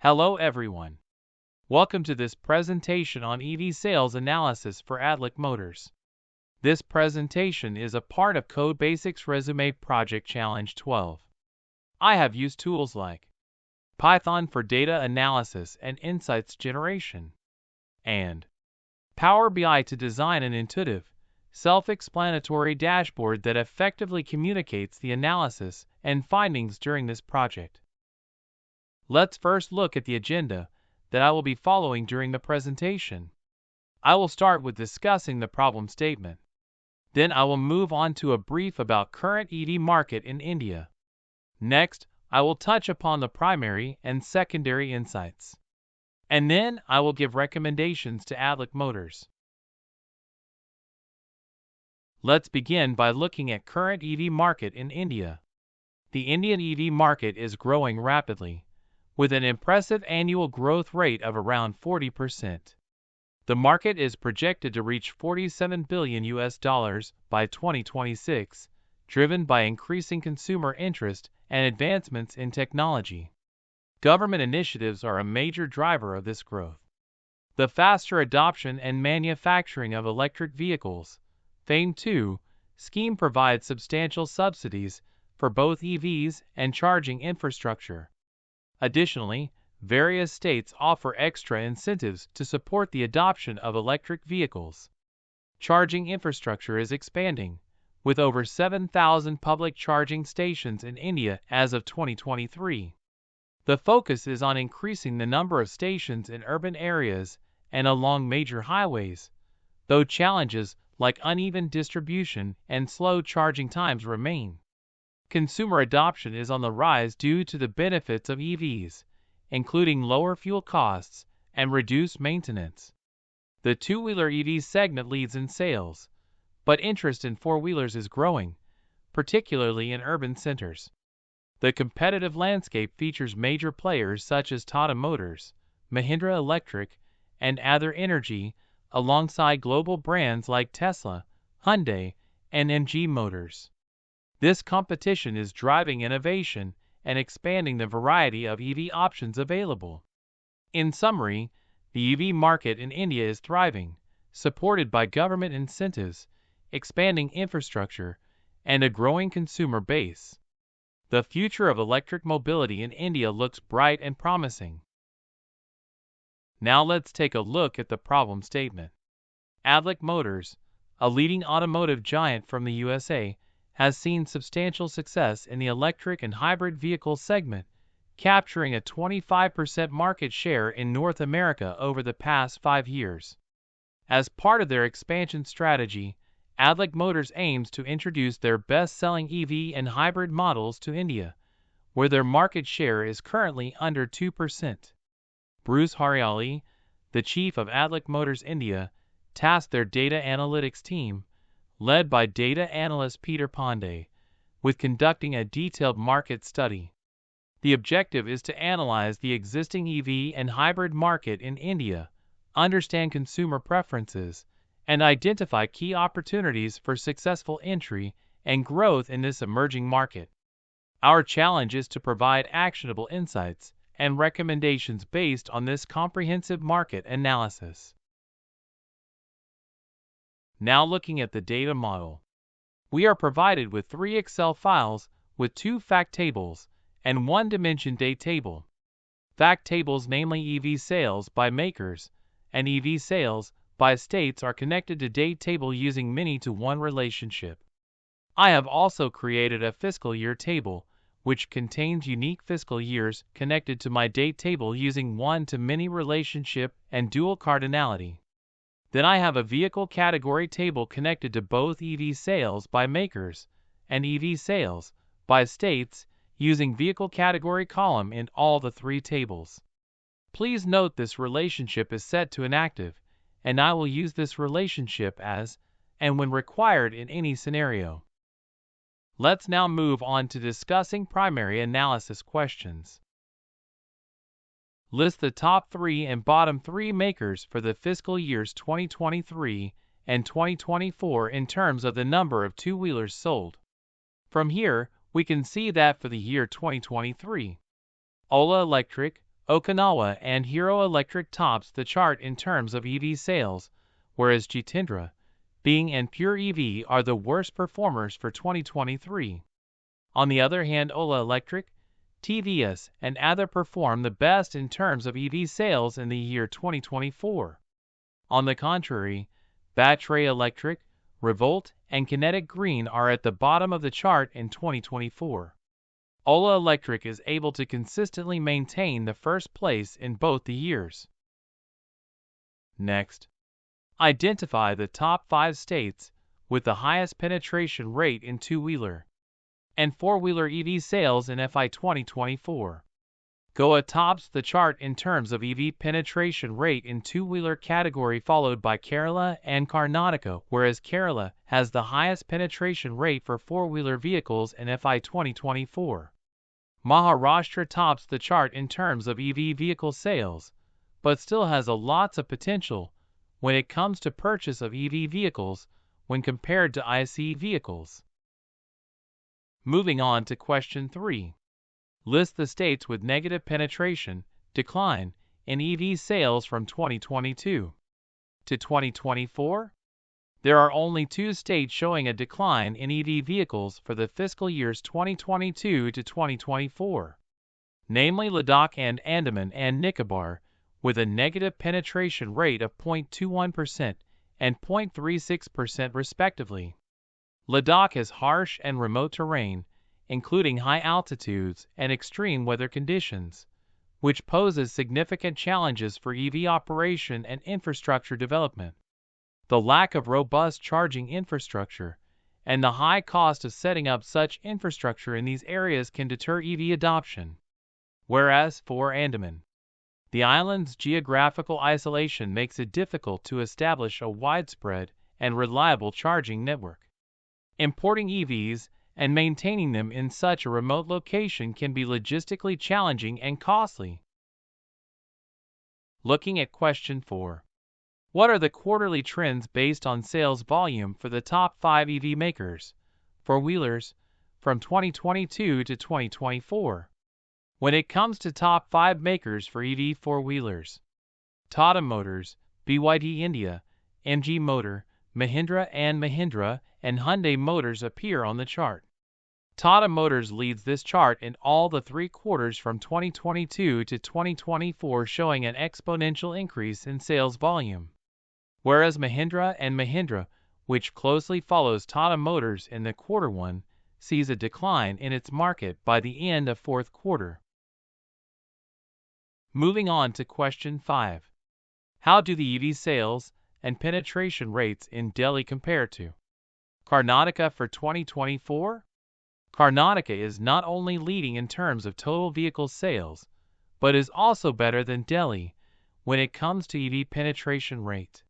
Hello everyone. Welcome to this presentation on EV sales analysis for Adlic Motors. This presentation is a part of Codebasics Resume Project Challenge 12. I have used tools like Python for data analysis and insights generation, and Power BI to design an intuitive, self-explanatory dashboard that effectively communicates the analysis and findings during this project. Let's first look at the agenda that I will be following during the presentation. I will start with discussing the problem statement. Then I will move on to a brief about current EV market in India. Next, I will touch upon the primary and secondary insights. And then I will give recommendations to Adlic Motors. Let's begin by looking at current EV market in India. The Indian EV market is growing rapidly, with an impressive annual growth rate of around 40%. The market is projected to reach $47 billion by 2026, driven by increasing consumer interest and advancements in technology. Government initiatives are a major driver of this growth. The faster adoption and manufacturing of electric vehicles, FAME II, scheme provides substantial subsidies for both EVs and charging infrastructure. Additionally, various states offer extra incentives to support the adoption of electric vehicles. Charging infrastructure is expanding, with over 7,000 public charging stations in India as of 2023. The focus is on increasing the number of stations in urban areas and along major highways, though challenges like uneven distribution and slow charging times remain. Consumer adoption is on the rise due to the benefits of EVs, including lower fuel costs and reduced maintenance. The two-wheeler EV segment leads in sales, but interest in four-wheelers is growing, particularly in urban centers. The competitive landscape features major players such as Tata Motors, Mahindra Electric, and Ather Energy, alongside global brands like Tesla, Hyundai, and MG Motors. This competition is driving innovation and expanding the variety of EV options available. In summary, the EV market in India is thriving, supported by government incentives, expanding infrastructure, and a growing consumer base. The future of electric mobility in India looks bright and promising. Now let's take a look at the problem statement. Adlic Motors, a leading automotive giant from the USA, has seen substantial success in the electric and hybrid vehicle segment, capturing a 25% market share in North America over the past 5 years. As part of their expansion strategy, Adlic Motors aims to introduce their best-selling EV and hybrid models to India, where their market share is currently under 2%. Bruce Hariali, the chief of Adlic Motors India, tasked their data analytics team, led by data analyst Peter Pandey, with conducting a detailed market study. The objective is to analyze the existing EV and hybrid market in India, understand consumer preferences, and identify key opportunities for successful entry and growth in this emerging market. Our challenge is to provide actionable insights and recommendations based on this comprehensive market analysis. Now looking at the data model. We are provided with 3 Excel files with 2 fact tables and 1 dimension date table. Fact tables, namely EV sales by makers and EV sales by states, are connected to date table using many-to-one relationship. I have also created a fiscal year table, which contains unique fiscal years connected to my date table using one-to-many relationship and dual cardinality. Then I have a vehicle category table connected to both EV sales by makers and EV sales by states using vehicle category column in all the 3 tables. Please note this relationship is set to inactive, and I will use this relationship as and when required in any scenario. Let's now move on to discussing primary analysis questions. List the top 3 and bottom 3 makers for the fiscal years 2023 and 2024 in terms of the number of two-wheelers sold. From here, we can see that for the year 2023, Ola Electric, Okinawa and Hero Electric tops the chart in terms of EV sales, whereas Jitendra, Bing and Pure EV are the worst performers for 2023. On the other hand, Ola Electric, TVS, and Ather perform the best in terms of EV sales in the year 2024. On the contrary, Battery Electric, Revolt, and Kinetic Green are at the bottom of the chart in 2024. Ola Electric is able to consistently maintain the first place in both the years. Next, identify the top 5 states with the highest penetration rate in two-wheeler and four-wheeler EV sales in FY 2024. Goa tops the chart in terms of EV penetration rate in two-wheeler category, followed by Kerala and Karnataka, whereas Kerala has the highest penetration rate for four-wheeler vehicles in FY 2024. Maharashtra tops the chart in terms of EV vehicle sales, but still has lots of potential when it comes to purchase of EV vehicles when compared to ICE vehicles. Moving on to question 3. List the states with negative penetration decline in EV sales from 2022 to 2024. There are only 2 states showing a decline in EV vehicles for the fiscal years 2022 to 2024, namely Ladakh and Andaman and Nicobar, with a negative penetration rate of 0.21% and 0.36% respectively. Ladakh has harsh and remote terrain, including high altitudes and extreme weather conditions, which poses significant challenges for EV operation and infrastructure development. The lack of robust charging infrastructure and the high cost of setting up such infrastructure in these areas can deter EV adoption. Whereas for Andaman, the island's geographical isolation makes it difficult to establish a widespread and reliable charging network. Importing EVs and maintaining them in such a remote location can be logistically challenging and costly. Looking at question 4. What are the quarterly trends based on sales volume for the top 5 EV makers, four-wheelers, from 2022 to 2024? When it comes to top 5 makers for EV four-wheelers, Tata Motors, BYD India, MG Motor, Mahindra and Hyundai Motors appear on the chart. Tata Motors leads this chart in all the 3 quarters from 2022 to 2024, showing an exponential increase in sales volume. Whereas Mahindra, which closely follows Tata Motors in the Q1, sees a decline in its market by the end of 4th quarter. Moving on to question 5. How do the EV sales and penetration rates in Delhi compare to Karnataka for 2024? Karnataka is not only leading in terms of total vehicle sales, but is also better than Delhi when it comes to EV penetration rate.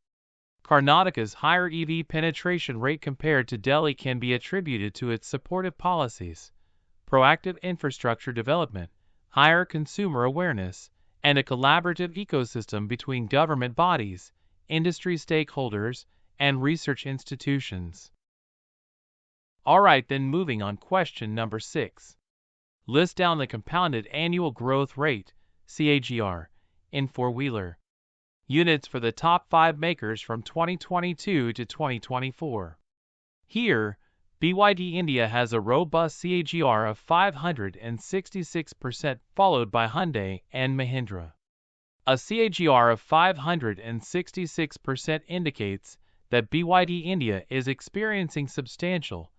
Karnataka's higher EV penetration rate compared to Delhi can be attributed to its supportive policies, proactive infrastructure development, higher consumer awareness, and a collaborative ecosystem between government bodies, industry stakeholders, and research institutions. Alright, then moving on, question number 6. List down the compounded annual growth rate, CAGR, in four-wheeler units for the top 5 makers from 2022 to 2024. Here, BYD India has a robust CAGR of 566%, followed by Hyundai and Mahindra. A CAGR of 566% indicates that BYD India is experiencing substantial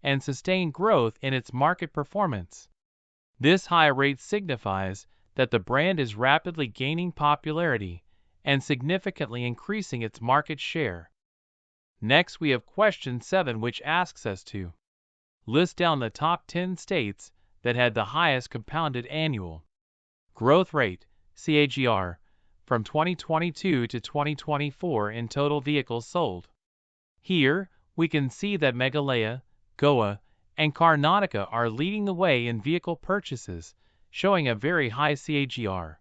and sustained growth in its market performance. This high rate signifies that the brand is rapidly gaining popularity and significantly increasing its market share. Next, we have question 7, which asks us to list down the top 10 states that had the highest compounded annual growth rate, CAGR, from 2022 to 2024 in total vehicles sold. Here, we can see that Meghalaya, Goa, and Karnataka are leading the way in vehicle purchases, showing a very high CAGR.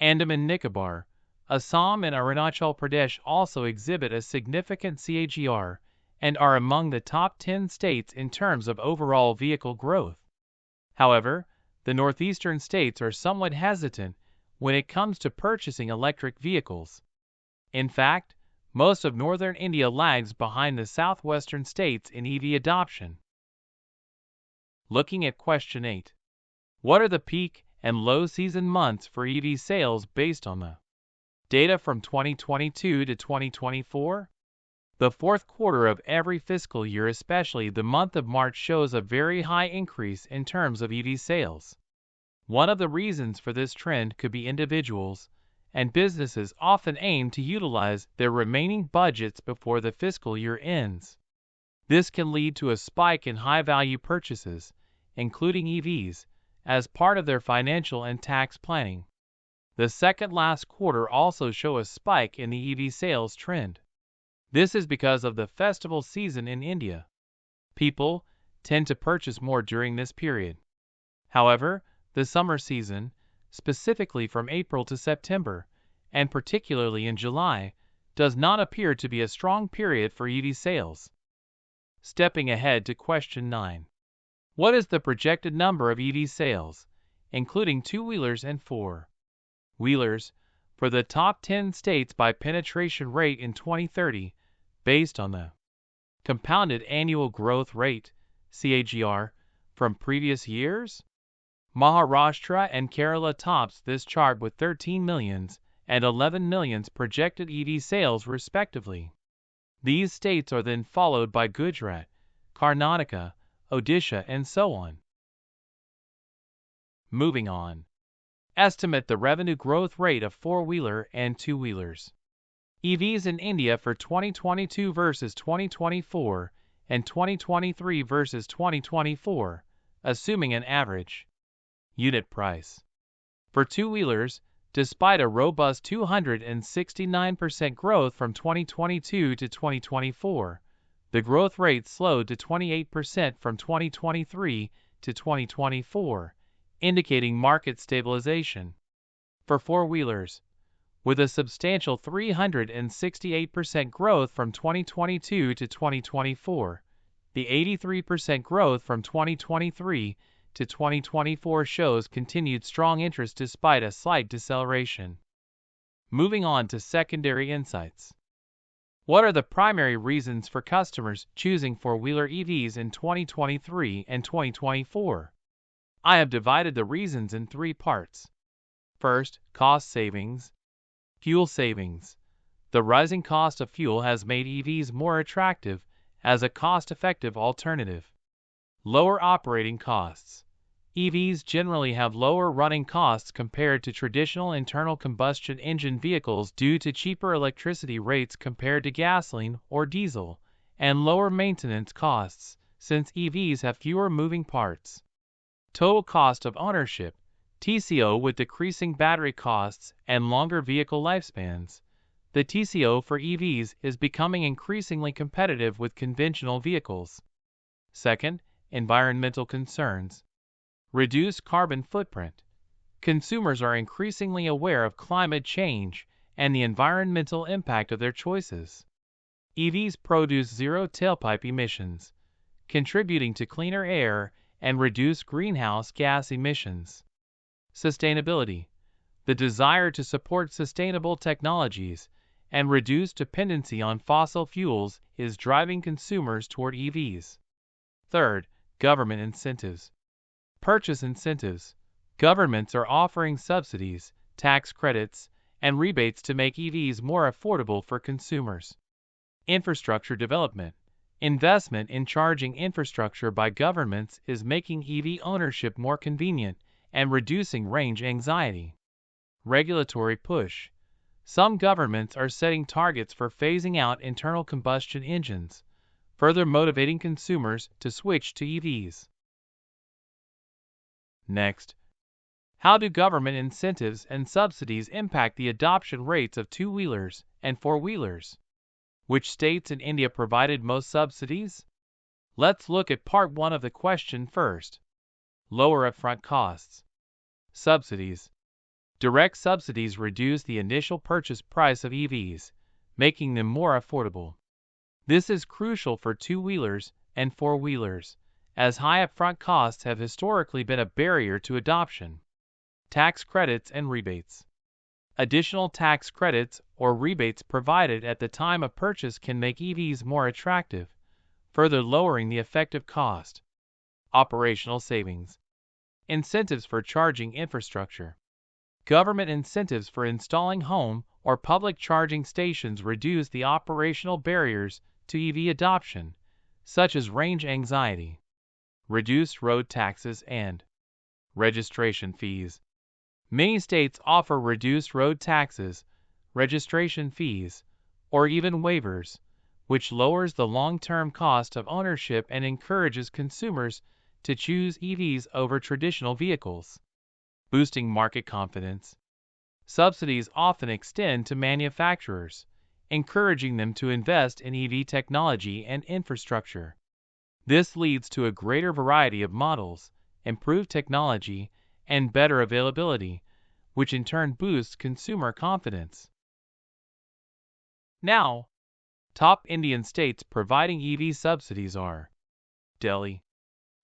Andaman Nicobar, Assam and Arunachal Pradesh also exhibit a significant CAGR and are among the top 10 states in terms of overall vehicle growth. However, the northeastern states are somewhat hesitant when it comes to purchasing electric vehicles. In fact, most of northern India lags behind the southwestern states in EV adoption. Looking at question 8. What are the peak and low season months for EV sales based on the data from 2022 to 2024? The fourth quarter of every fiscal year, especially the month of March, shows a very high increase in terms of EV sales. One of the reasons for this trend could be individuals and businesses often aim to utilize their remaining budgets before the fiscal year ends. This can lead to a spike in high-value purchases, including EVs, as part of their financial and tax planning. The second last quarter also show a spike in the EV sales trend. This is because of the festival season in India. People tend to purchase more during this period. However, the summer season, specifically from April to September, and particularly in July, does not appear to be a strong period for EV sales. Stepping ahead to question 9. What is the projected number of EV sales, including two-wheelers and four-wheelers, for the top 10 states by penetration rate in 2030, based on the compounded annual growth rate, CAGR, from previous years? Maharashtra and Kerala tops this chart with 13 millions and 11 millions projected EV sales respectively. These states are then followed by Gujarat, Karnataka, Odisha, and so on. Moving on. Estimate the revenue growth rate of four-wheeler and two-wheelers. EVs in India for 2022 versus 2024 and 2023 versus 2024, assuming an average unit price. For two-wheelers, despite a robust 269% growth from 2022 to 2024, the growth rate slowed to 28% from 2023 to 2024, indicating market stabilization. For four-wheelers, with a substantial 368% growth from 2022 to 2024, the 83% growth from 2023 to 2024 shows continued strong interest despite a slight deceleration. Moving on to secondary insights. What are the primary reasons for customers choosing four-wheeler EVs in 2023 and 2024? I have divided the reasons in three parts. First, cost savings. Fuel savings. The rising cost of fuel has made EVs more attractive as a cost-effective alternative. Lower operating costs. EVs generally have lower running costs compared to traditional internal combustion engine vehicles due to cheaper electricity rates compared to gasoline or diesel, and lower maintenance costs, since EVs have fewer moving parts. Total cost of ownership, TCO. With decreasing battery costs and longer vehicle lifespans, the TCO for EVs is becoming increasingly competitive with conventional vehicles. Second, environmental concerns. Reduced carbon footprint. Consumers are increasingly aware of climate change and the environmental impact of their choices. EVs produce zero tailpipe emissions, contributing to cleaner air and reduced greenhouse gas emissions. Sustainability. The desire to support sustainable technologies and reduce dependency on fossil fuels is driving consumers toward EVs. Third, government incentives. Purchase incentives. Governments are offering subsidies, tax credits, and rebates to make EVs more affordable for consumers. Infrastructure development. Investment in charging infrastructure by governments is making EV ownership more convenient and reducing range anxiety. Regulatory push. Some governments are setting targets for phasing out internal combustion engines, further motivating consumers to switch to EVs. Next, how do government incentives and subsidies impact the adoption rates of two-wheelers and four-wheelers? Which states in India provided most subsidies? Let's look at part 1 of the question first. Lower upfront costs. Subsidies. Direct subsidies reduce the initial purchase price of EVs, making them more affordable. This is crucial for two-wheelers and four-wheelers, as high upfront costs have historically been a barrier to adoption. Tax credits and rebates. Additional tax credits or rebates provided at the time of purchase can make EVs more attractive, further lowering the effective cost. Operational savings. Incentives for charging infrastructure. Government incentives for installing home or public charging stations reduce the operational barriers to EV adoption, such as range anxiety. Reduced road taxes and registration fees. Many states offer reduced road taxes, registration fees, or even waivers, which lowers the long-term cost of ownership and encourages consumers to choose EVs over traditional vehicles. Boosting market confidence. Subsidies often extend to manufacturers, encouraging them to invest in EV technology and infrastructure. This leads to a greater variety of models, improved technology, and better availability, which in turn boosts consumer confidence. Now, top Indian states providing EV subsidies are Delhi.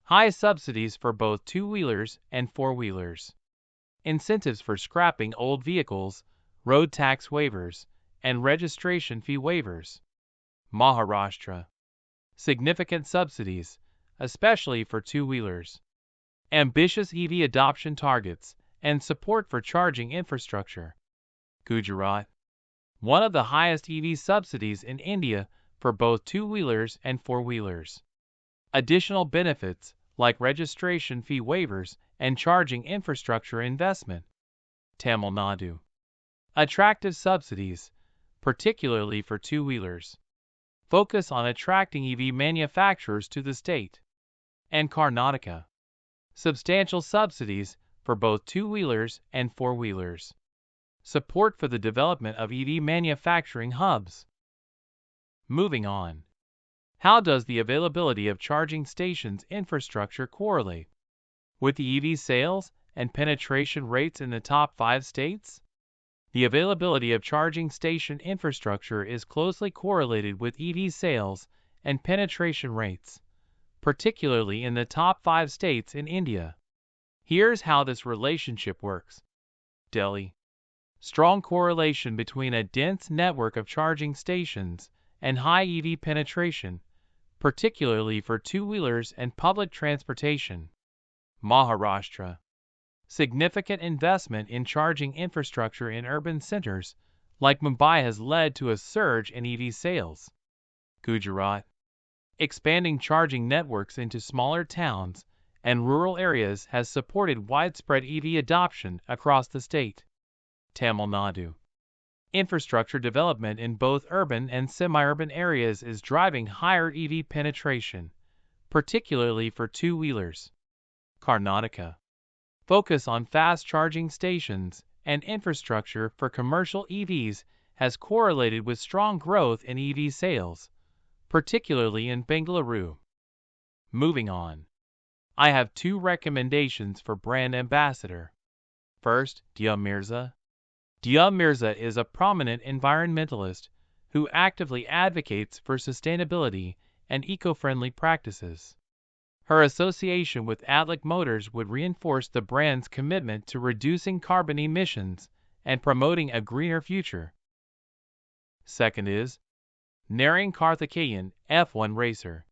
High subsidies for both two-wheelers and four-wheelers. Incentives for scrapping old vehicles, road tax waivers, and registration fee waivers. Maharashtra. Significant subsidies, especially for two-wheelers. Ambitious EV adoption targets, and support for charging infrastructure. Gujarat. One of the highest EV subsidies in India for both two-wheelers and four-wheelers. Additional benefits like registration fee waivers and charging infrastructure investment. Tamil Nadu. Attractive subsidies, particularly for two-wheelers. Focus on attracting EV manufacturers to the state. And Karnataka. Substantial subsidies for both two-wheelers and four-wheelers. Support for the development of EV manufacturing hubs. Moving on. How does the availability of charging stations infrastructure correlate with the EV sales and penetration rates in the top 5 states? The availability of charging station infrastructure is closely correlated with EV sales and penetration rates, particularly in the top 5 states in India. Here's how this relationship works. Delhi. Strong correlation between a dense network of charging stations and high EV penetration, particularly for two-wheelers and public transportation. Maharashtra. Significant investment in charging infrastructure in urban centers like Mumbai has led to a surge in EV sales. Gujarat. Expanding charging networks into smaller towns and rural areas has supported widespread EV adoption across the state. Tamil Nadu. Infrastructure development in both urban and semi-urban areas is driving higher EV penetration, particularly for two-wheelers. Karnataka. Focus on fast charging stations and infrastructure for commercial EVs has correlated with strong growth in EV sales, particularly in Bengaluru. Moving on. I have 2 recommendations for brand ambassador. First, Dia Mirza. Dia Mirza is a prominent environmentalist who actively advocates for sustainability and eco-friendly practices. Her association with Adlik Motors would reinforce the brand's commitment to reducing carbon emissions and promoting a greener future. Second is Narine Karthikeyan, F1 racer.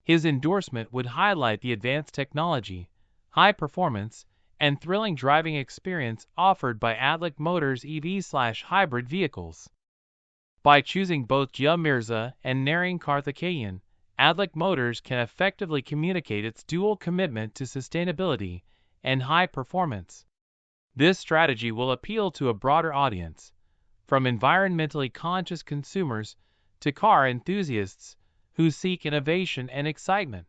His endorsement would highlight the advanced technology, high performance, and thrilling driving experience offered by Adlik Motors EV/hybrid vehicles. By choosing both Dia Mirza and Narine Karthikeyan, Adlik Motors can effectively communicate its dual commitment to sustainability and high performance. This strategy will appeal to a broader audience, from environmentally conscious consumers to car enthusiasts who seek innovation and excitement.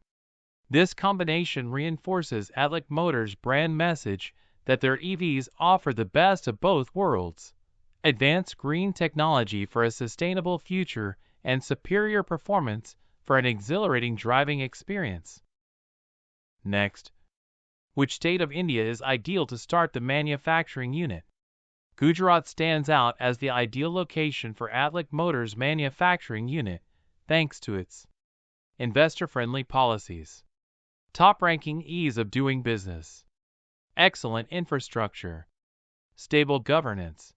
This combination reinforces Adlik Motors' brand message that their EVs offer the best of both worlds: advanced green technology for a sustainable future and superior performance for an exhilarating driving experience. Next, which state of India is ideal to start the manufacturing unit? Gujarat stands out as the ideal location for Adlik Motors' manufacturing unit, thanks to its investor-friendly policies, top-ranking ease of doing business, excellent infrastructure, stable governance,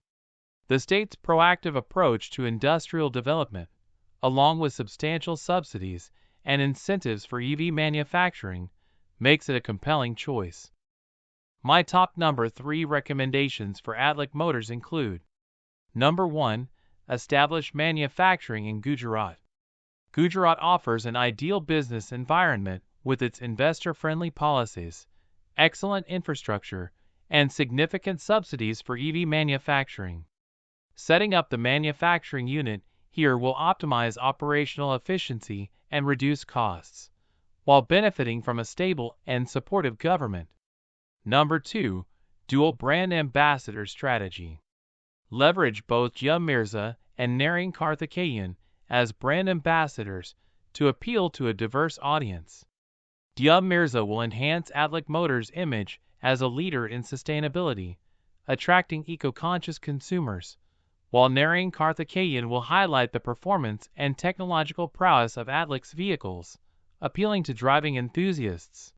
The state's proactive approach to industrial development, along with substantial subsidies and incentives for EV manufacturing, makes it a compelling choice. My top number 3 recommendations for Atlic Motors include: Number 1. Establish manufacturing in Gujarat. Gujarat offers an ideal business environment with its investor-friendly policies, excellent infrastructure, and significant subsidies for EV manufacturing. Setting up the manufacturing unit here will optimize operational efficiency and reduce costs, while benefiting from a stable and supportive government. Number 2. Dual brand ambassador strategy. Leverage both Jia Mirza and Narine Karthikeyan as brand ambassadors to appeal to a diverse audience. Jia Mirza will enhance Atlic Motors' image as a leader in sustainability, attracting eco-conscious consumers, while Narine Karthikeyan will highlight the performance and technological prowess of Atlic's vehicles, appealing to driving enthusiasts.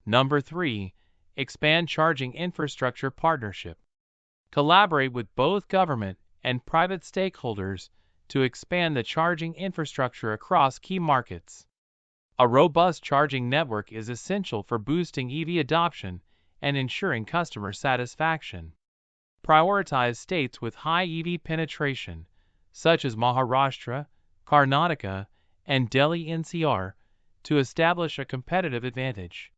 Number 3. Expand charging infrastructure partnership. Collaborate with both government and private stakeholders to expand the charging infrastructure across key markets. A robust charging network is essential for boosting EV adoption and ensuring customer satisfaction. Prioritize states with high EV penetration, such as Maharashtra, Karnataka, and Delhi NCR, to establish a competitive advantage.